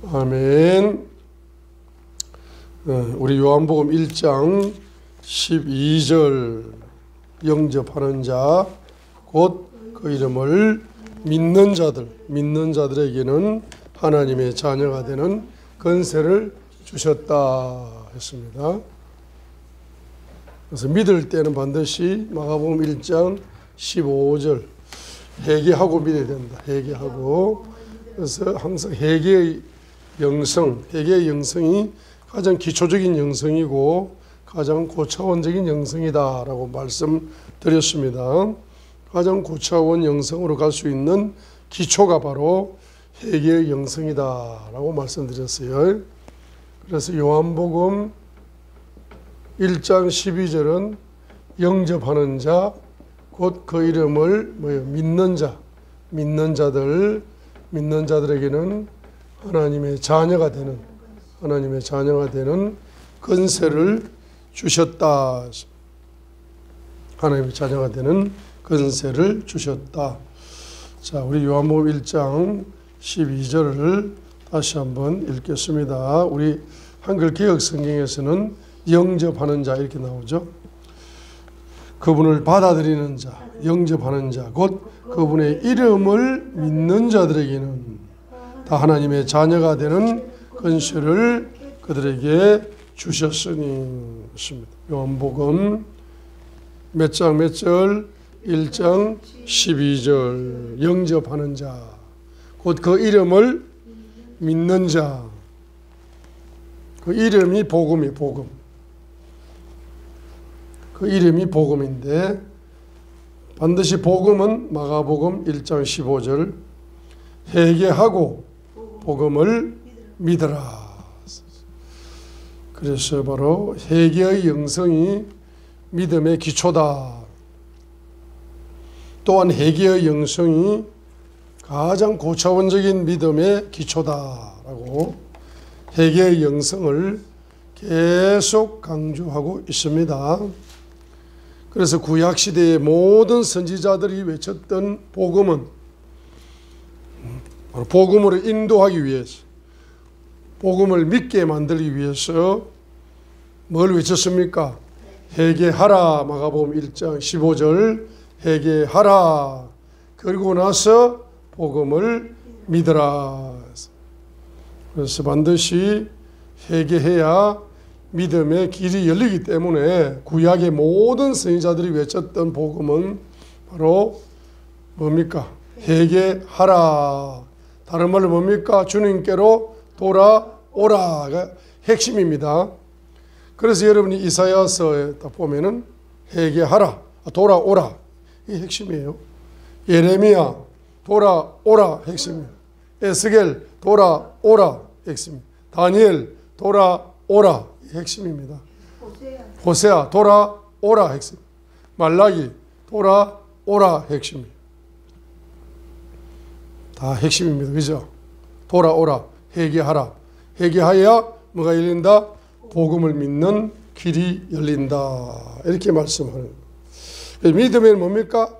아멘. 우리 요한복음 1장 12절 영접하는 자 곧 그 이름을 믿는 자들에게는 하나님의 자녀가 되는 권세를 주셨다 했습니다. 그래서 믿을 때는 반드시 마가복음 1장 15절 회개하고 믿어야 된다. 회개하고. 그래서 항상 회개의 영성이 가장 기초적인 영성이고 가장 고차원적인 영성이다라고 말씀드렸습니다. 가장 고차원 영성으로 갈 수 있는 기초가 바로 회개의 영성이다라고 말씀드렸어요. 그래서 요한복음 1장 12절은 영접하는 자, 곧 그 이름을 믿는 자들에게는 하나님의 자녀가 되는 권세를 주셨다. 하나님의 자녀가 되는 권세를 주셨다. 자, 우리 요한복음 1장 12절을 다시 한번 읽겠습니다. 우리 한글 개역 성경에서는 영접하는 자 이렇게 나오죠. 그분을 받아들이는 자, 영접하는 자, 곧 그분의 이름을 믿는 자들에게는 다 하나님의 자녀가 되는 권세를 그들에게 주셨으니. 요한복음 몇 장 몇 절? 1장 12절 영접하는 자, 곧 그 이름을 믿는 자. 그 이름이 복음이에요. 복음. 그 이름이 복음인데 반드시 복음은 마가복음 1장 15절 회개하고 복음을 믿으라. 그래서 바로 회개의 영성이 믿음의 기초다. 또한 회개의 영성이 가장 고차원적인 믿음의 기초다라고 회개의 영성을 계속 강조하고 있습니다. 그래서 구약시대의 모든 선지자들이 외쳤던 복음은 바로 복음으로 인도하기 위해서, 복음을 믿게 만들기 위해서 뭘 외쳤습니까? 회개하라. 마가복음 1장 15절 회개하라. 그리고 나서 복음을 믿으라. 그래서 반드시 회개해야 믿음의 길이 열리기 때문에 구약의 모든 선지자들이 외쳤던 복음은 바로 뭡니까? 회개하라. 다른 말로 뭡니까? 주님께로 돌아오라가 핵심입니다. 그래서 여러분이 이사야서에 딱 보면은 회개하라, 돌아오라, 이게 핵심이에요. 예레미야 돌아오라 핵심이에요. 에스겔 돌아오라 핵심. 다니엘 돌아오라 핵심입니다. 호세아 돌아오라 핵심. 말라기 돌아오라 핵심이에요. 다 핵심입니다. 그죠? 돌아오라, 회개하라. 회개하여야 뭐가 열린다? 복음을 믿는 길이 열린다. 이렇게 말씀하는 거예요. 믿음은 뭡니까?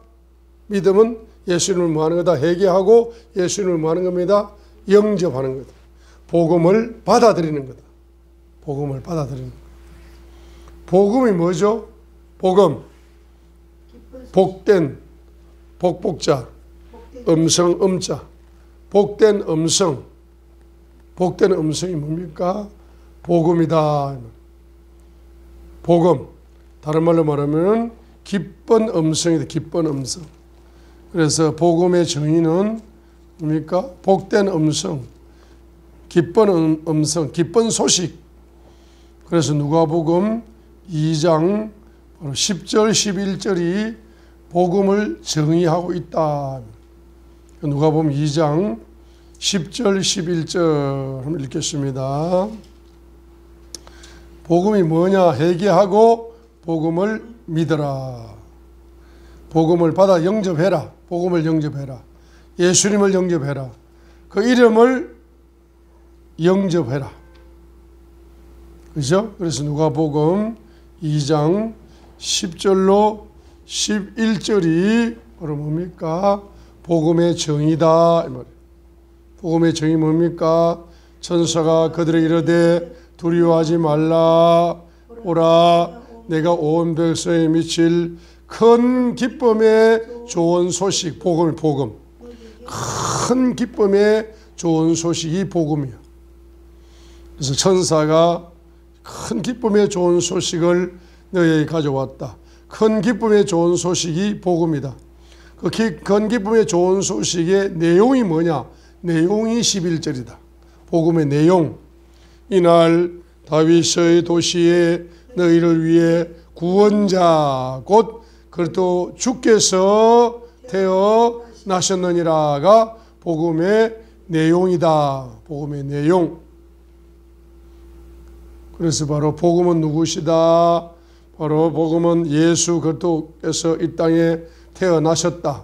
믿음은 예수님을 뭐 하는 거다? 회개하고 예수님을 뭐 하는 겁니다? 영접하는 거다. 복음을 받아들이는 거다. 복음을 받아들이는 거다. 복음이 뭐죠? 복음. 복된, 복복자, 음성, 음자. 복된 음성. 복된 음성이 뭡니까? 복음이다. 복음. 다른 말로 말하면 기쁜 음성이다. 기쁜 음성. 그래서 복음의 정의는 뭡니까? 복된 음성. 기쁜 음성. 기쁜 소식. 그래서 누가복음 2장 10절 11절이 복음을 정의하고 있다. 누가복음 2장 10절 11절 한번 읽겠습니다. 복음이 뭐냐? 회개하고 복음을 믿어라. 복음을 받아 영접해라. 복음을 영접해라. 예수님을 영접해라. 그 이름을 영접해라. 그죠? 그래서 누가복음 2장 10절로 11절이 바로 뭡니까? 복음의 정의다. 복음의 정의 뭡니까? 천사가 그들에게 이르되 두려워하지 말라. 오라, 내가 온 백성에 미칠 큰 기쁨의 좋은 소식, 복음이 복음. 큰 기쁨의 좋은 소식이 복음이야. 그래서 천사가 큰 기쁨의 좋은 소식을 너희에게 가져왔다. 큰 기쁨의 좋은 소식이 복음이다. 그 큰 기쁨의 좋은 소식의 내용이 뭐냐? 내용이 11절이다. 복음의 내용. 이날 다윗의 도시에 너희를 위해 구원자 곧 그리스도 주께서 태어나셨느니라가 복음의 내용이다. 복음의 내용. 그래서 바로 복음은 누구시다? 바로 복음은 예수 그리스도께서 이 땅에 태어나셨다.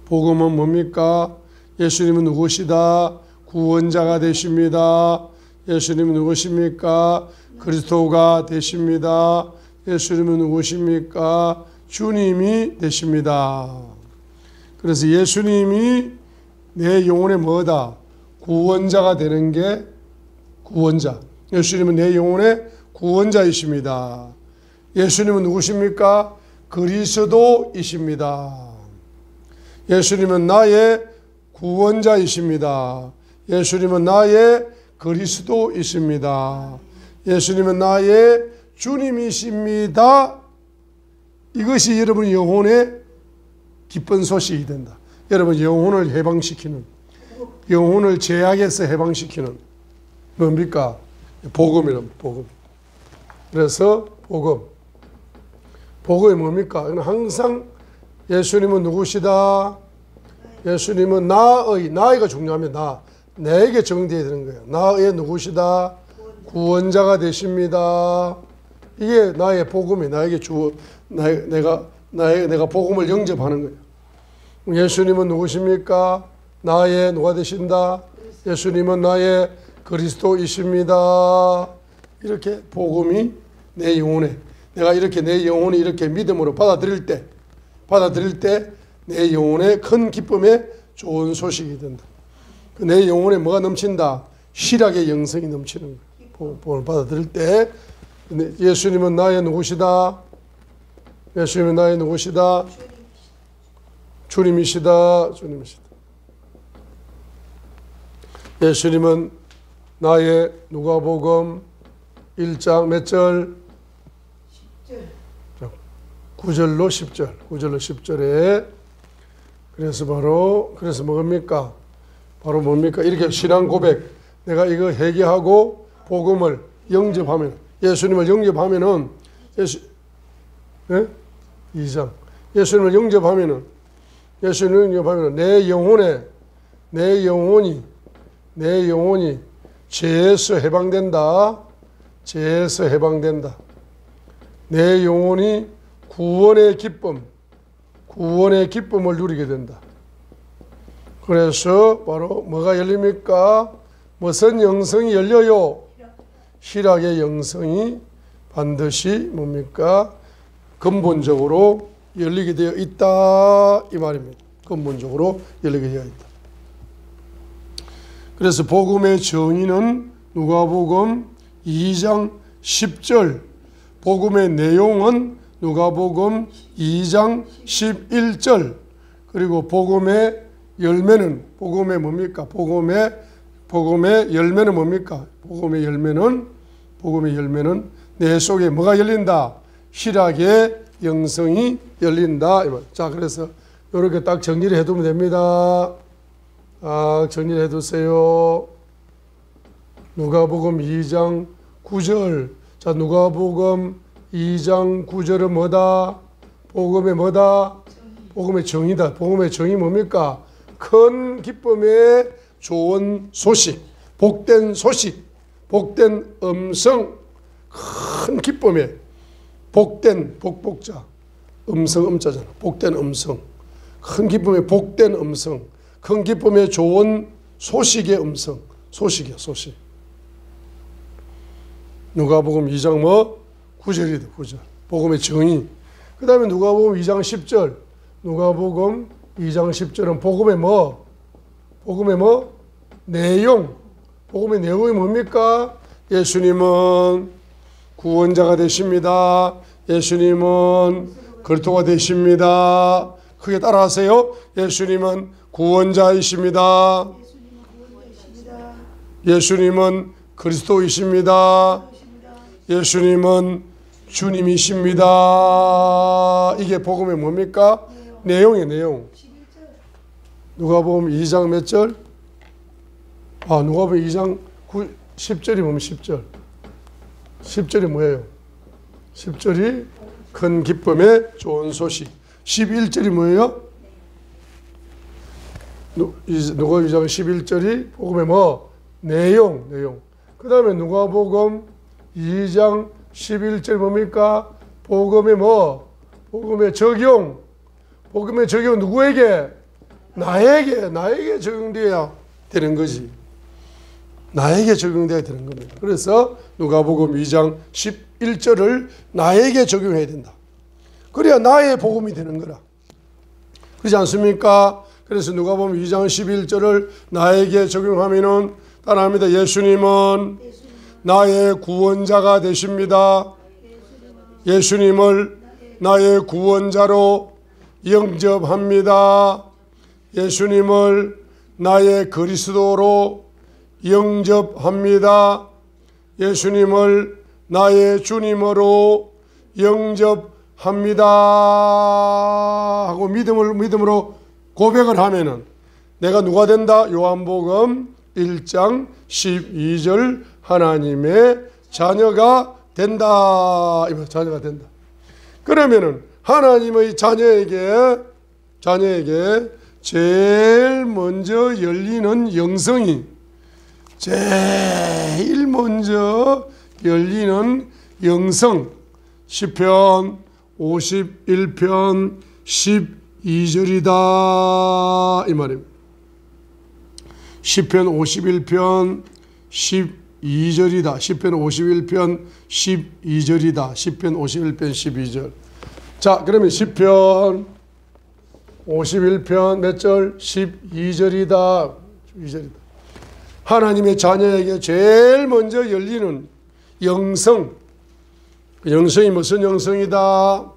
복음은 뭡니까? 예수님은 누구시다? 구원자가 되십니다. 예수님은 누구십니까? 그리스도가 되십니다. 예수님은 누구십니까? 주님이 되십니다. 그래서 예수님이 내 영혼의 뭐다? 구원자가 되는 게 구원자. 예수님은 내 영혼의 구원자이십니다. 예수님은 누구십니까? 그리스도이십니다. 예수님은 나의 구원자이십니다. 예수님은 나의 그리스도이십니다. 예수님은 나의 주님이십니다. 이것이 여러분 영혼의 기쁜 소식이 된다. 여러분 영혼을 해방시키는, 영혼을 죄악에서 해방시키는 뭡니까? 복음이란 복음. 그래서 복음. 복음이 뭡니까? 항상 예수님은 누구시다? 예수님은 나의가 중요하면 내에게 적용되어야 되는 거예요. 나의 누구시다? 구원자가 되십니다. 이게 나의 복음이 나에게 내가 복음을 영접하는 거예요. 예수님은 누구십니까? 나의 누가 되신다? 예수님은 나의 그리스도이십니다. 이렇게 복음이 내 영혼에, 내가 이렇게 내 영혼이 이렇게 믿음으로 받아들일 때 내 영혼에 큰 기쁨의 좋은 소식이 된다. 내 영혼에 뭐가 넘친다? 희락의 영성이 넘치는 거예요. 복음을 받아들일 때 예수님은 나의 누구시다? 예수님은 나의 누구시다? 주님이시다. 주님이시다. 예수님은 나의 누가복음 1장 몇 절? 10절. 9절로 10절. 9절로 10절에 그래서 뭡니까? 바로 뭡니까? 이렇게 신앙 고백. 내가 이거 회개하고 복음을 영접하면, 예수님을 영접하면은, 2장. 예수님을 영접하면은 내 영혼이 죄에서 해방된다. 죄에서 해방된다. 내 영혼이 구원의 기쁨을 누리게 된다. 그래서 바로 뭐가 열립니까? 무슨 영성이 열려요? 희락의 영성이 반드시 뭡니까? 근본적으로 열리게 되어 있다 이 말입니다. 근본적으로 열리게 되어 있다. 그래서 복음의 정의는 누가복음 2장 10절, 복음의 내용은 누가복음 2장 11절, 그리고 복음의 열매는 복음의 뭡니까? 복음의 열매는 뭡니까? 복음의 열매는 내 속에 뭐가 열린다? 희락의 영성이 열린다. 자, 그래서 이렇게 딱 정리를 해두면 됩니다. 정리를 해두세요. 누가복음 2장 9절. 자, 누가복음 2장 9절은 뭐다? 복음의 뭐다? 복음의 정의다. 복음의 정의 뭡니까? 큰 기쁨의 좋은 소식, 복된 소식, 복된 음성, 큰 기쁨의 복된 복복자, 음성 음자잖아. 복된 음성, 큰 기쁨의 복된 음성, 큰 기쁨의 좋은 소식의 음성, 소식이야, 소식. 누가복음 2장 9절이다, 9절. 복음의 정의. 그 다음에 누가복음 2장 10절. 누가복음 2장 10절은 복음의 내용, 복음의 내용이 뭡니까? 예수님은 구원자가 되십니다. 예수님은 그리스도가 되십니다. 크게 따라하세요. 예수님은 구원자이십니다. 예수님은 그리스도이십니다. 예수님은 주님이십니다. 이게 복음의 뭡니까? 내용이에요. 내용. 누가복음 2장 몇 절? 누가복음 2장 10절이 뭐면 10절. 10절이 뭐예요? 10절이 큰 기쁨의 좋은 소식. 11절이 뭐예요? 누가복음 2장 11절이 복음의 뭐? 내용. 그 다음에 누가복음 2장 11절 뭡니까? 복음의 뭐? 복음의 적용. 복음의 적용 누구에게? 나에게 적용돼야 되는 거지. 나에게 적용돼야 되는 겁니다. 그래서 누가복음 2장 11절을 나에게 적용해야 된다. 그래야 나의 복음이 되는 거라. 그렇지 않습니까? 그래서 누가복음 2장 11절을 나에게 적용하면은 따라합니다. 예수님은 나의 구원자가 되십니다. 예수님을 나의 구원자로 영접합니다. 예수님을 나의 그리스도로 영접합니다. 예수님을 나의 주님으로 영접합니다. 하고 믿음으로 고백을 하면은 내가 누가 된다? 요한복음 1장 12절 하나님의 자녀가 된다. 자녀가 된다. 그러면은 하나님의 자녀에게 제일 먼저 열리는 영성이 제일 먼저 열리는 영성 시편 51편 12절이다 이 말입니다. 시편 51편 12절이다. 시편 51편 12절이다. 시편 51편 12절. 자, 그러면 시편 51편 몇 절? 12절이다. 12절이다. 하나님의 자녀에게 제일 먼저 열리는 영성. 그 영성이 무슨 영성이다?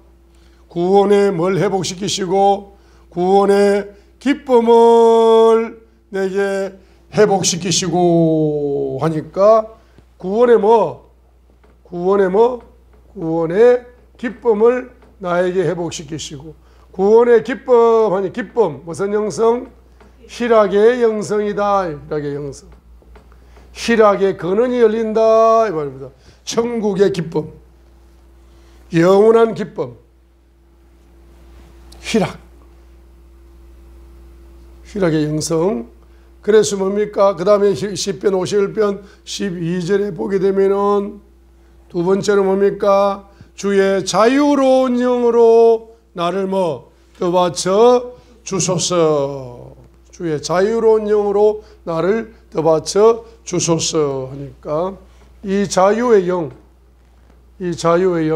구원의 뭘 회복시키시고 구원의 기쁨을 내게 회복시키시고 하니까 구원의 기쁨을 나에게 회복시키시고 구원의 기쁨 하니 기쁨 무슨 영성? 희락의 영성이다. 희락의 영성. 희락의 근원이 열린다 이 말입니다. 천국의 기쁨, 영원한 기쁨, 희락의 영성. 그래서 뭡니까? 그 다음에 시편 51편 12절에 보게 되면은 두 번째로 뭡니까? 주의 자유로운 영으로 나를 떠받쳐 주소서. 주의 자유로운 영으로 나를 떠받쳐 주소서 하니까 이 자유의 영, 이 자유의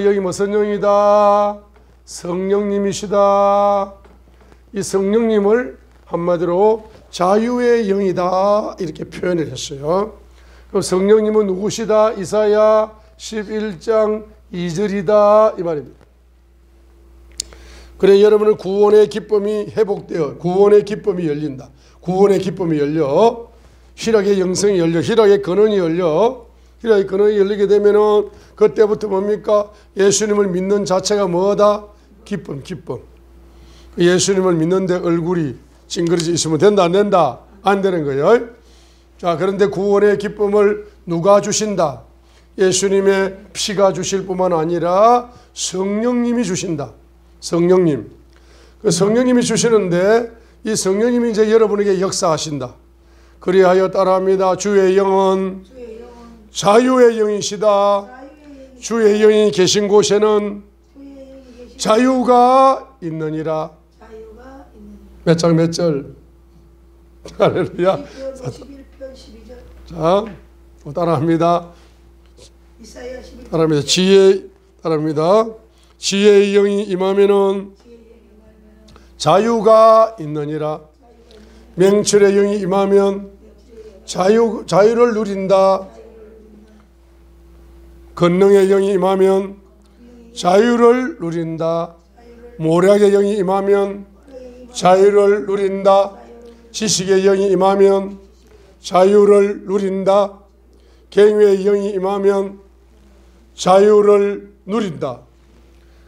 영이 무슨 영이다? 성령님이시다. 이 성령님을 한마디로 자유의 영이다 이렇게 표현을 했어요. 그럼 성령님은 누구시다? 이사야 11장 2절이다 이 말입니다. 그래 여러분은 구원의 기쁨이 회복되어 구원의 기쁨이 열린다. 구원의 기쁨이 열려 희락의 영성이 열려 희락의 근원이 열려 희락의 근원이 열리게 되면은 그때부터 뭡니까? 예수님을 믿는 자체가 뭐다? 기쁨. 예수님을 믿는데 얼굴이 찡그러져 있으면 된다 안 된다? 안 되는 거예요. 자, 그런데 구원의 기쁨을 누가 주신다? 예수님의 피가 주실 뿐만 아니라 성령님이 주신다. 성령님. 그 성령님이 주시는데 이 성령님이 이제 여러분에게 역사하신다. 그리하여 따라합니다. 주의 영은 자유의 영이시다. 주의 영이 계신 곳에는 자유가 있느니라. 몇 장 몇 절? 할렐루야. 51편 12절. 자, 따라합니다. 이사야 11편. 따라합니다. 지혜의 영이 임하면은 자유가 있느니라. 명철의 영이 임하면 자유를 누린다. 권능의 영이 임하면 자유를 누린다. 모략의 영이 임하면 자유를 누린다. 지식의 영이 임하면 자유를 누린다. 경외의 영이 임하면 자유를 누린다.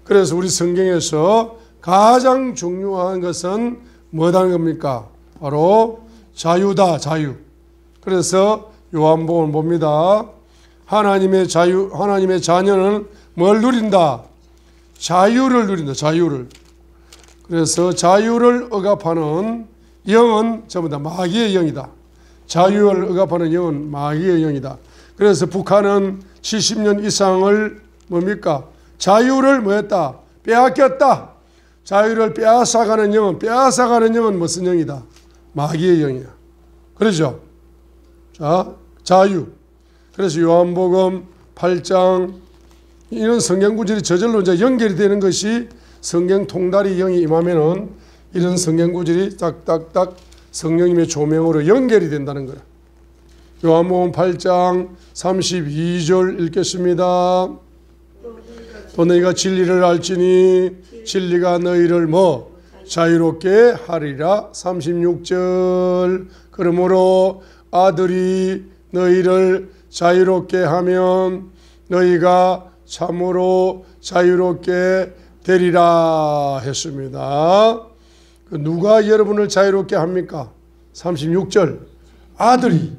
그래서 우리 성경에서 가장 중요한 것은 뭐라는 겁니까? 바로 자유다, 자유. 그래서 요한복음을 봅니다. 하나님의 자녀는 뭘 누린다? 자유를 누린다, 자유를. 그래서 자유를 억압하는 영은 전부 다 마귀의 영이다. 자유를 억압하는 영은 마귀의 영이다. 그래서 북한은 70년 이상을 뭡니까? 자유를 뭐했다? 빼앗겼다. 자유를 빼앗아가는 영은 무슨 영이다? 마귀의 영이야. 그러죠? 자, 자유. 그래서 요한복음 8장 이런 성경 구절이 저절로 이제 연결이 되는 것이 성경 통달이 영이 임하면은 이런 성경 구절이 딱딱딱 성령님의 조명으로 연결이 된다는 거야. 요한복음 8장 32절 읽겠습니다. 또 너희가 진리를 알지니 진리가 너희를 자유롭게 하리라. 36절 그러므로 아들이 너희를 자유롭게 하면 너희가 참으로 자유롭게 되리라 했습니다. 누가 여러분을 자유롭게 합니까? 36절 아들이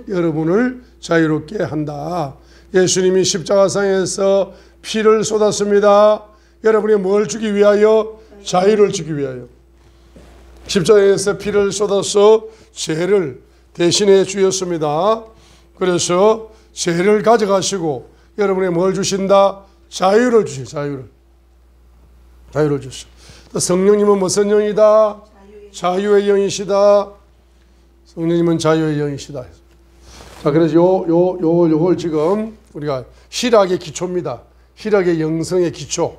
여러분을 자유롭게 한다. 예수님이 십자가상에서 피를 쏟았습니다. 여러분이 뭘 주기 위하여? 자유를 주기 위하여. 십자가에서 피를 쏟아서 죄를 대신해 주셨습니다. 그래서 죄를 가져가시고 여러분이 뭘 주신다? 자유를 주셔. 자유를 주셔. 성령님은 무슨 영이다? 자유의 영이시다. 성령님은 자유의 영이시다. 자, 그래서 요걸 지금 우리가 희락의 기초입니다. 희락의 영성의 기초.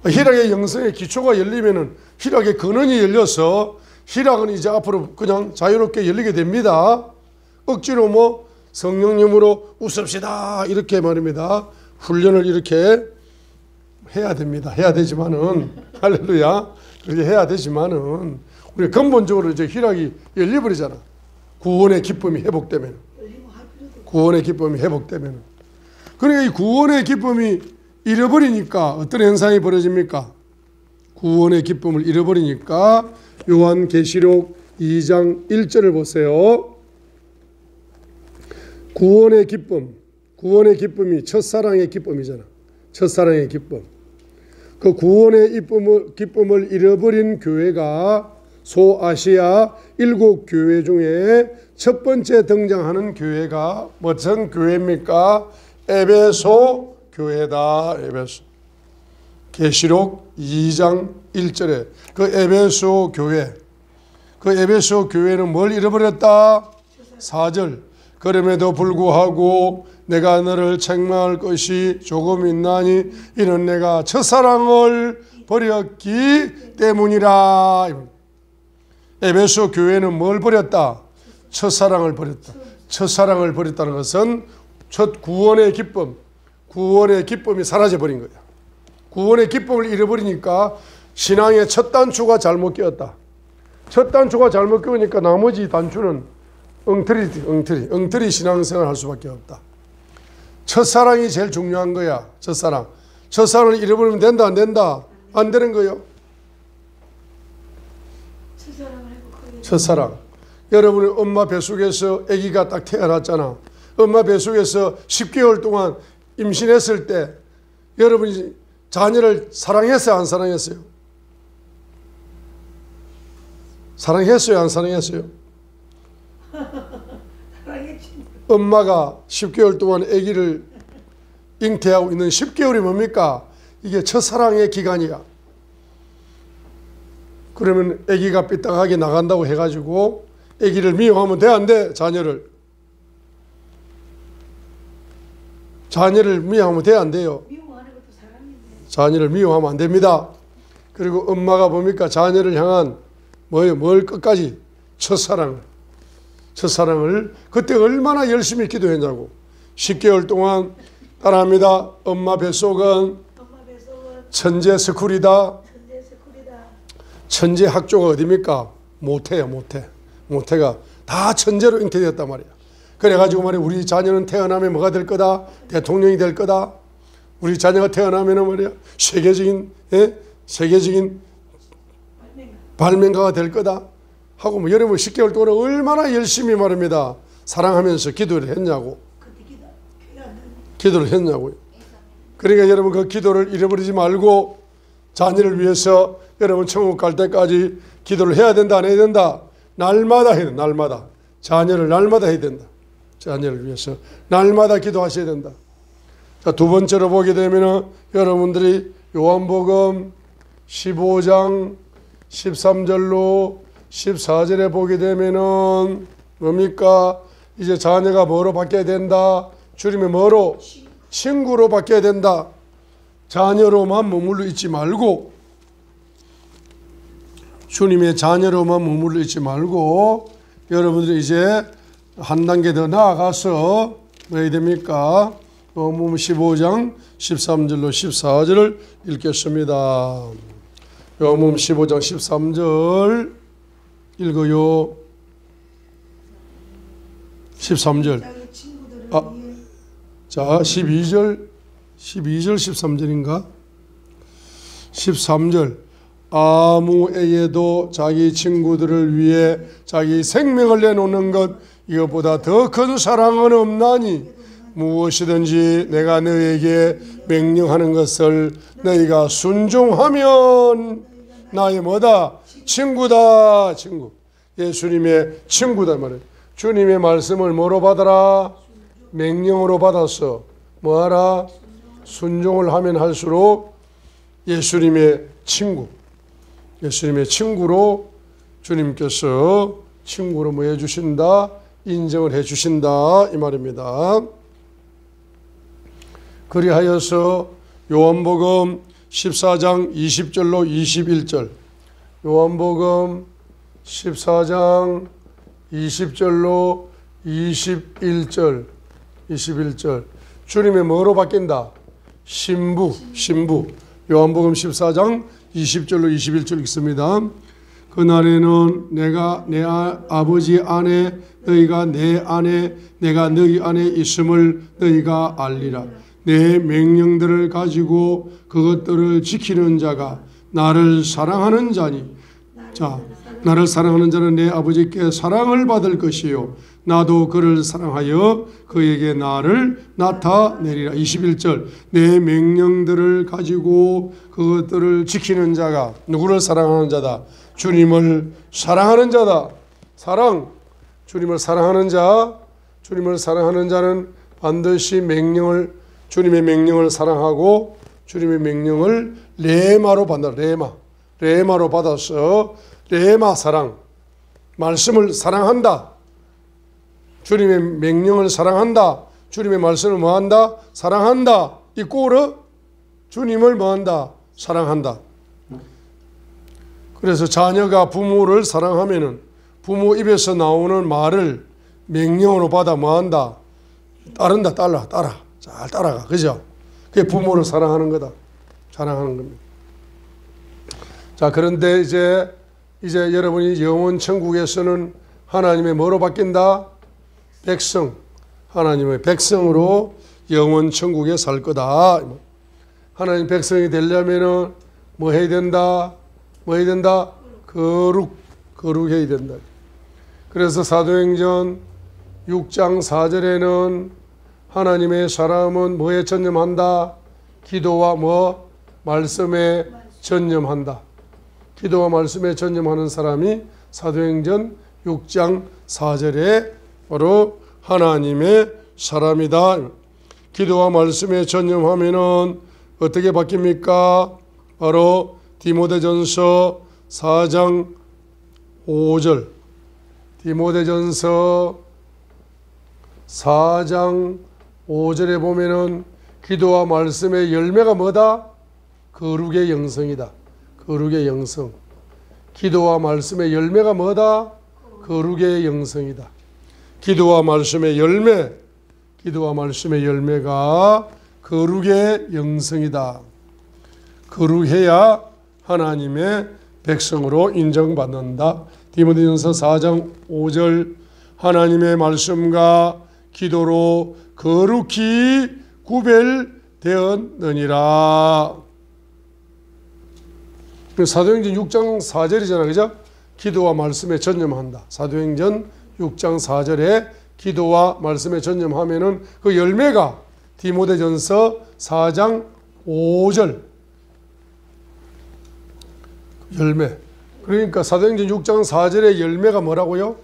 희락의 영성의 기초가 열리면은 희락의 근원이 열려서 희락은 이제 앞으로 그냥 자유롭게 열리게 됩니다. 억지로 성령님으로 웃읍시다 이렇게 말입니다. 훈련을 이렇게 해야 됩니다. 해야 되지만은 할렐루야 그렇게 해야 되지만은 우리 근본적으로 이제 희락이 열려버리잖아. 구원의 기쁨이 회복되면. 그러니까 이 구원의 기쁨이 잃어버리니까 어떤 현상이 벌어집니까? 구원의 기쁨을 잃어버리니까 요한계시록 2장 1절을 보세요. 구원의 기쁨이 첫사랑의 기쁨이잖아. 첫사랑의 기쁨. 그 구원의 기쁨을 잃어버린 교회가 소아시아 7교회 중에 첫 번째 등장하는 교회가 무슨 교회입니까? 에베소 교회다. 에베소. 계시록 2장 1절에 그 에베소 교회는 뭘 잃어버렸다? 4절. 그럼에도 불구하고 내가 너를 책망할 것이 조금 있나니 이는 내가 첫사랑을 버렸기 때문이라. 에베소 교회는 뭘 버렸다? 첫사랑을 버렸다. 첫사랑을 버렸다는 것은 첫 구원의 기쁨이 사라져버린 거야. 구원의 기쁨을 잃어버리니까 신앙의 첫 단추가 잘못 끼었다. 첫 단추가 잘못 끼우니까 나머지 단추는 엉터리 신앙생활을 할 수밖에 없다. 첫사랑이 제일 중요한 거야. 첫사랑을 잃어버리면 된다 안 된다? 안 되는 거요. 첫사랑. 여러분이 엄마 뱃속에서 아기가 딱 태어났잖아. 엄마 뱃속에서 10개월 동안 임신했을 때 여러분이 자녀를 사랑했어요? 안 사랑했어요? 사랑했어요? 안 사랑했어요? 엄마가 10개월 동안 아기를 잉태하고 있는 10개월이 뭡니까? 이게 첫사랑의 기간이야. 그러면 아기가 삐딱하게 나간다고 해가지고 아기를 미워하면 돼 안 돼? 자녀를 미워하면 돼 안 돼요? 자녀를 미워하면 안 됩니다. 그리고 엄마가 뭡니까? 자녀를 향한 뭐예요? 뭘 끝까지? 첫사랑을 그때 얼마나 열심히 기도했냐고. 10개월 동안 따라합니다. 엄마 뱃속은 천재 스쿨이다. 천재 학교가 어디입니까? 모태야, 모태. 모태가 다 천재로 잉태되었단 말이야. 그래가지고 말이야, 우리 자녀는 태어나면 뭐가 될 거다? 대통령이 될 거다. 우리 자녀가 태어나면은 말이야, 세계적인 발명가가 될 거다. 하고 뭐 여러분 10개월 동안 얼마나 열심히 말입니다. 사랑하면서 기도를 했냐고. 기도를 했냐고요. 그러니까 여러분 그 기도를 잃어버리지 말고 자녀를 위해서 여러분 천국 갈 때까지 기도를 해야 된다, 안 해야 된다? 날마다 해야 된다. 날마다. 자녀를 날마다 해야 된다. 자녀를 위해서 날마다 기도하셔야 된다. 자, 두 번째로 보게 되면은 여러분들이 요한복음 15장 13절로 14절에 보게 되면은 뭡니까? 이제 자녀가 뭐로 바뀌어야 된다? 주님의 뭐로? 친구로 바뀌어야 된다. 자녀로만 머물러 있지 말고, 주님의 자녀로만 머물러 있지 말고 여러분들이 이제 한 단계 더 나아가서 뭐 해야 됩니까? 요한복음 15장 13절로 14절을 읽겠습니다. 요한복음 15장 13절 읽어요. 13절. 자, 12절 13절인가? 13절. 아무 애에도 자기 친구들을 위해 자기 생명을 내놓는 것 이것보다 더 큰 사랑은 없나니 무엇이든지 내가 너에게 명령하는 것을 너희가 순종하면 나의 뭐다? 친구다. 친구. 예수님의 친구다 말이에요. 주님의 말씀을 뭐로 받아라? 명령으로 받았어. 뭐하라? 순종을 하면 할수록 예수님의 친구. 예수님의 친구로 주님께서 친구로 뭐 해주신다? 인정을 해주신다. 이 말입니다. 그리하여서 요한복음 14장 20절로 21절. 요한복음 14장 20절로 21절. 주님의 뭐로 바뀐다? 신부. 요한복음 14장 20절로 21절 읽습니다. 그날에는 내가 내 아버지 안에 너희가 내 안에 내가 너희 안에 있음을 너희가 알리라. 내 명령들을 가지고 그것들을 지키는 자가 나를 사랑하는 자니. 자, 나를 사랑하는 자는 내 아버지께 사랑을 받을 것이요 나도 그를 사랑하여 그에게 나를 나타내리라. 21절. 내 명령들을 가지고 그것들을 지키는 자가 누구를 사랑하는 자다? 주님을 사랑하는 자다. 사랑. 주님을 사랑하는 자. 주님을 사랑하는 자는 반드시 주님의 명령을 사랑하고 주님의 명령을 레마로 받는다. 레마로 받아서 레마 사랑. 말씀을 사랑한다. 주님의 명령을 사랑한다. 주님의 말씀을 뭐한다? 사랑한다. 이 꼴은 주님을 뭐한다? 사랑한다. 그래서 자녀가 부모를 사랑하면은 부모 입에서 나오는 말을 명령으로 받아 뭐한다? 따른다. 따라. 잘 따라가. 그죠? 그게 부모를 사랑하는 거다. 사랑하는 겁니다. 자, 그런데 이제 여러분이 영원 천국에서는 하나님의 뭐로 바뀐다? 백성. 하나님의 백성으로 영원 천국에 살 거다. 하나님 백성이 되려면은 뭐 해야 된다? 거룩해야 된다. 그래서 사도행전 6장 4절에는 하나님의 사람은 뭐에 전념한다? 기도와 말씀에 전념한다. 기도와 말씀에 전념하는 사람이 사도행전 6장 4절에 바로 하나님의 사람이다. 기도와 말씀에 전념하면은 어떻게 바뀝니까? 바로 디모데전서 4장 5절. 디모데전서 4장 5절에 보면은 기도와 말씀의 열매가 뭐다? 거룩의 영성이다. 거룩의 영성. 기도와 말씀의 열매가 뭐다? 거룩의 영성이다. 기도와 말씀의 열매, 기도와 말씀의 열매가 거룩의 영성이다. 거룩해야 하나님의 백성으로 인정받는다. 디모데전서 4장 5절 하나님의 말씀과 기도로 거룩히 구별되었느니라. 사도행전 6장 4절이잖아, 그죠? 기도와 말씀에 전념한다. 사도행전 6장 4절에 기도와 말씀에 전념하면은 그 열매가 디모데전서 4장 5절 열매. 그러니까 사도행전 6장 4절의 열매가 뭐라고요?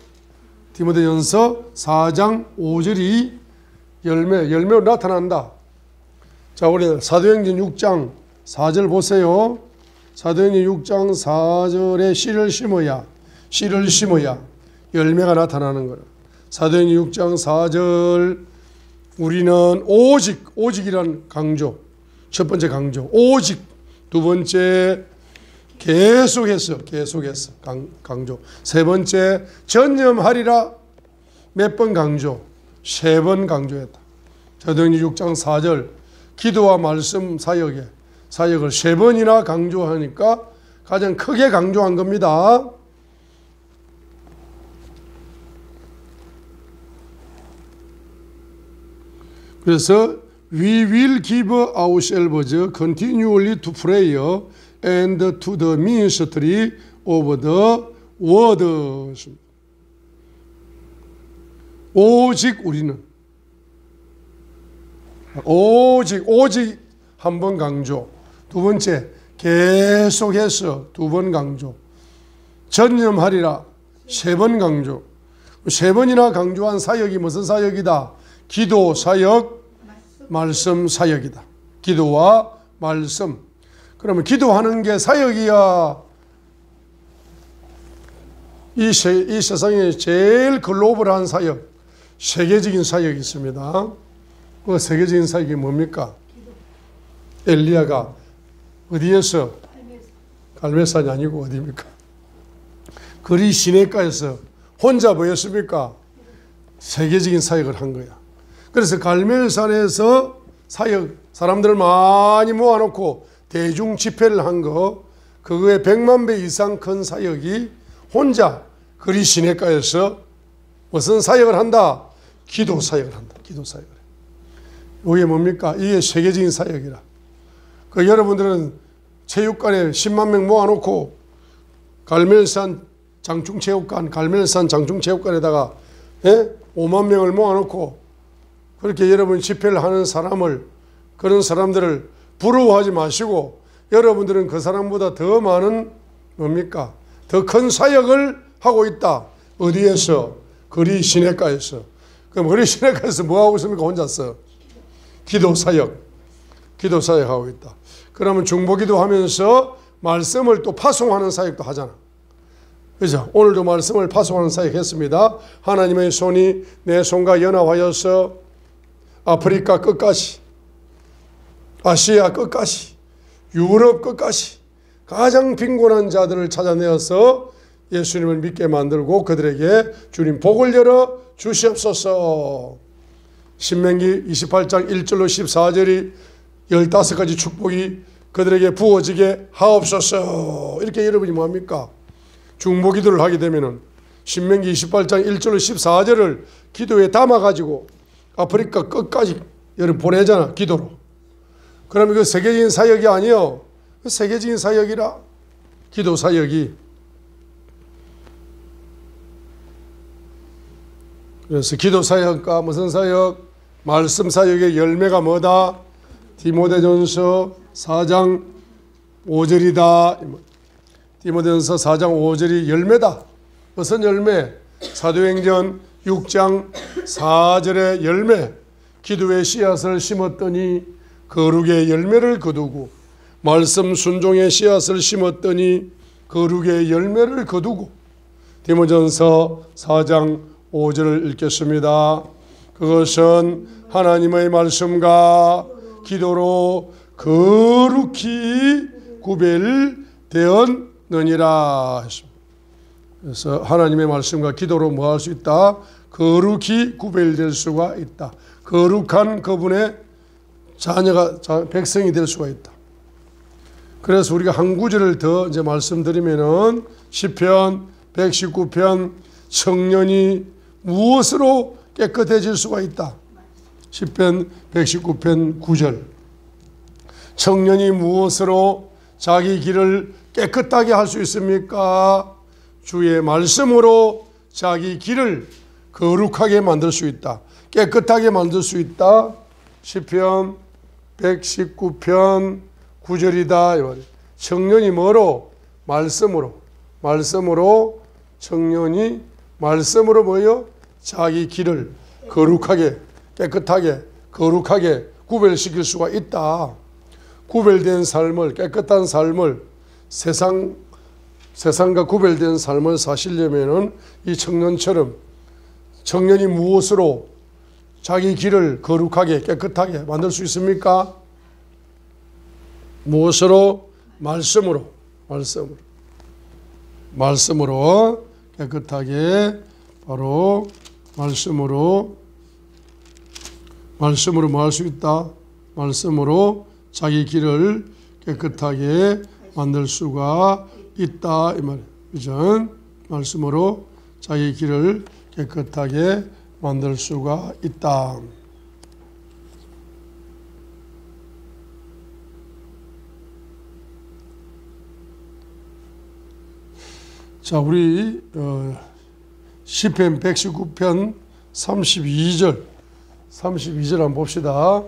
디모데전서 4장 5절이 열매로 나타난다. 자, 우리 사도행전 6장 4절 보세요. 사도행전 6장 4절에 씨를 심어야 열매가 나타나는 거라. 사도행전 6장 4절 우리는 오직이란 강조. 첫 번째 강조. 오직. 두 번째 계속해서 강조. 세 번째 전념하리라. 몇 번 강조? 세 번 강조했다. 사도행전 6장 4절 기도와 말씀 사역을 세 번이나 강조하니까 가장 크게 강조한 겁니다. 그래서 we will give ourselves continually to prayer and to the ministry of the word. 오직 우리는 오직 한 번 강조. 두 번째 계속해서 두 번 강조. 전념하리라 세 번 강조. 세 번이나 강조한 사역이 무슨 사역이다? 기도 사역, 말씀 사역이다. 기도와 말씀. 그러면 기도하는 게 사역이야. 이 세상에 제일 글로벌한 사역, 세계적인 사역이 있습니다. 그 세계적인 사역이 뭡니까? 엘리야가 어디에서? 갈멜산이 아니고 어디입니까? 그리 시내가에서 혼자 뭐였습니까? 세계적인 사역을 한 거야. 그래서 갈멜산에서 사람들을 많이 모아놓고 대중 집회를 한 거, 그거에 100만 배 이상 큰 사역이 혼자 그리 시내가에서 무슨 사역을 한다? 기도 사역을 한다. 기도 사역을. 이게 뭡니까? 이게 세계적인 사역이라. 그 여러분들은 체육관에 10만 명 모아놓고 갈멜산 장충체육관에다가 5만 명을 모아놓고 그렇게 여러분 집회를 하는 그런 사람들을 부러워하지 마시고 여러분들은 그 사람보다 더 많은 뭡니까? 더 큰 사역을 하고 있다. 어디에서? 거리 시내가에서. 그럼 거리 시내가에서 뭐 하고 있습니까? 혼자서. 기도 사역하고 있다. 그러면 중보기도 하면서 말씀을 또 파송하는 사역도 하잖아. 그죠? 오늘도 말씀을 파송하는 사역 했습니다. 하나님의 손이 내 손과 연합하여서 아프리카 끝까지, 아시아 끝까지, 유럽 끝까지 가장 빈곤한 자들을 찾아내어서 예수님을 믿게 만들고 그들에게 주님 복을 열어 주시옵소서. 신명기 28장 1절로 14절이 15가지 축복이 그들에게 부어지게 하옵소서. 이렇게 여러분이 뭐합니까? 중보기도를 하게 되면은 신명기 28장 1절로 14절을 기도에 담아가지고 아프리카 끝까지 여러분 보내잖아. 기도로. 그러면 그 세계적인 사역이 아니요. 그 세계적인 사역이라. 기도 사역이. 그래서 기도 사역과 무슨 사역? 말씀 사역의 열매가 뭐다? 디모데전서 4장 5절이다. 디모데전서 4장 5절이 열매다. 무슨 열매? 사도행전 6장 4절의 열매. 기도의 씨앗을 심었더니 거룩의 열매를 거두고, 말씀 순종의 씨앗을 심었더니 거룩의 열매를 거두고. 디모데전서 4장 5절을 읽겠습니다. 그것은 하나님의 말씀과 기도로 거룩히 되었느니라 했습니다. 그래서 하나님의 말씀과 기도로 뭐 할 수 있다? 거룩히 구별될 수가 있다. 거룩한 그분의 자녀가 백성이 될 수가 있다. 그래서 우리가 한 구절을 더 이제 말씀드리면은 시편 119편 청년이 무엇으로 깨끗해질 수가 있다. 시편 119편 9절 청년이 무엇으로 자기 길을 깨끗하게 할 수 있습니까? 주의 말씀으로 자기 길을 거룩하게 만들 수 있다. 깨끗하게 만들 수 있다. 시편 119편 9절이다. 청년이 뭐로? 말씀으로 청년이 말씀으로 뭐요? 자기 길을 거룩하게 깨끗하게 거룩하게 구별시킬 수가 있다. 구별된 삶을 깨끗한 삶을 세상과 구별된 삶을 사시려면은 이 청년처럼 청년이 무엇으로 자기 길을 거룩하게 깨끗하게 만들 수 있습니까? 무엇으로? 말씀으로 깨끗하게 바로 말씀으로 뭐 할 수 있다? 말씀으로 자기 길을 깨끗하게 만들 수가 있다 이 말이에요. 그죠? 말씀으로 자기 길을 깨끗하게 만들 수가 있다. 자, 우리 시편 119편 32절 한번 봅시다.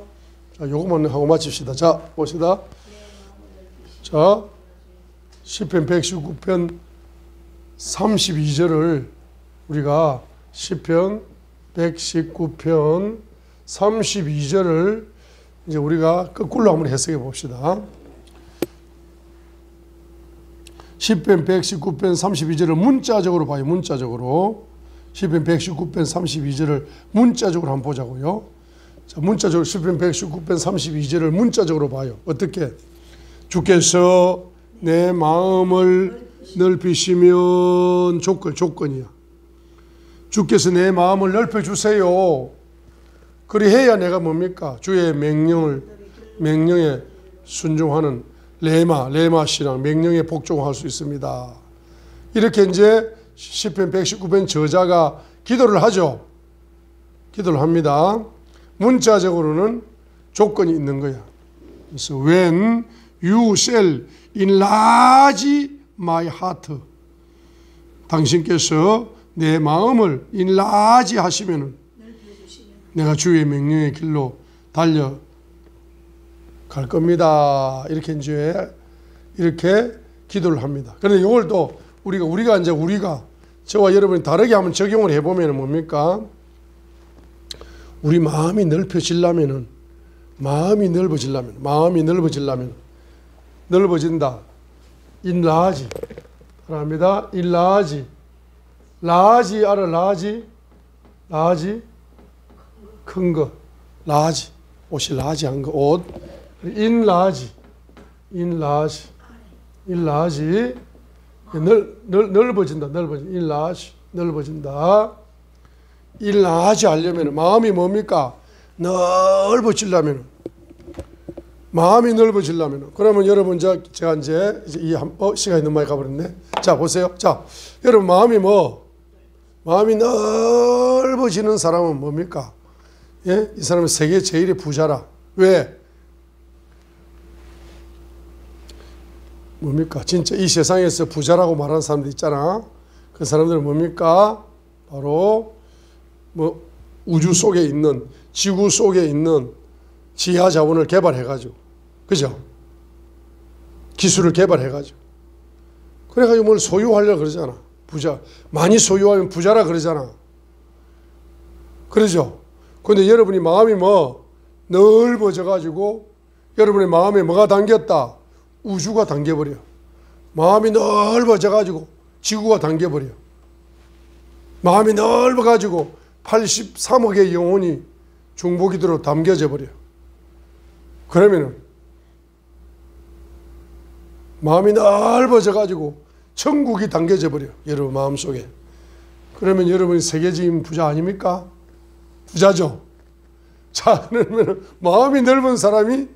자, 요것만 하고 마칩시다. 자, 봅시다. 자, 시편 119편 32절을 우리가 시편 119편 32절을 이제 우리가 거꾸로 한번 해석해 봅시다. 시편 119편 32절을 문자적으로 봐요. 문자적으로. 시편 119편 32절을 문자적으로 한번 보자고요. 자, 문자적으로 시편 119편 32절을 문자적으로 봐요. 어떻게? 주께서 내 마음을 넓히시면 조건이야. 주께서 내 마음을 넓혀주세요. 그리해야 내가 뭡니까? 주의 명령에 순종하는 레마 신앙, 명령에 복종할 수 있습니다. 이렇게 이제 시편 119편 저자가 기도를 하죠. 기도를 합니다. 문자적으로는 조건이 있는 거야. 그래서 when you shall enlarge my heart, 당신께서 내 마음을 enlarge 하시면은 내가 주의 명령의 길로 달려갈 겁니다. 이렇게 이제 이렇게 기도를 합니다. 그런데 이걸 또 우리가 저와 여러분이 다르게 한번 적용을 해보면 뭡니까? 우리 마음이 넓어지려면 넓어진다. enlarge. 합니다. enlarge. 라지 알아? 라지 큰 거. 라지 옷이 라지한 거 옷. enlarge. 넓어진다. enlarge 하려면 마음이 뭡니까? 마음이 넓어지려면 그러면 여러분 제가 이제 시간이 너무 많이 가버렸네. 자, 보세요. 자, 여러분 마음이 넓어지는 사람은 뭡니까? 예? 이 사람은 세계 제일의 부자라. 왜? 뭡니까? 진짜 이 세상에서 부자라고 말하는 사람들 있잖아. 그 사람들은 뭡니까? 바로 우주 속에 있는, 지구 속에 있는 지하 자원을 개발해가지고, 그죠? 기술을 개발해가지고. 그래가지고 뭘 소유하려고 그러잖아. 부자. 많이 소유하면 부자라 그러잖아. 그러죠? 근데 여러분이 마음이 넓어져가지고, 여러분의 마음에 뭐가 담겼다? 우주가 담겨버려. 마음이 넓어져가지고, 지구가 담겨버려. 마음이 넓어가지고, 83억의 영혼이 중보기도로 담겨져 버려. 그러면은 마음이 넓어져 가지고 천국이 담겨져 버려. 여러분 마음속에. 그러면 여러분이 세계적인 부자 아닙니까? 부자죠. 자, 그러면 마음이 넓은 사람이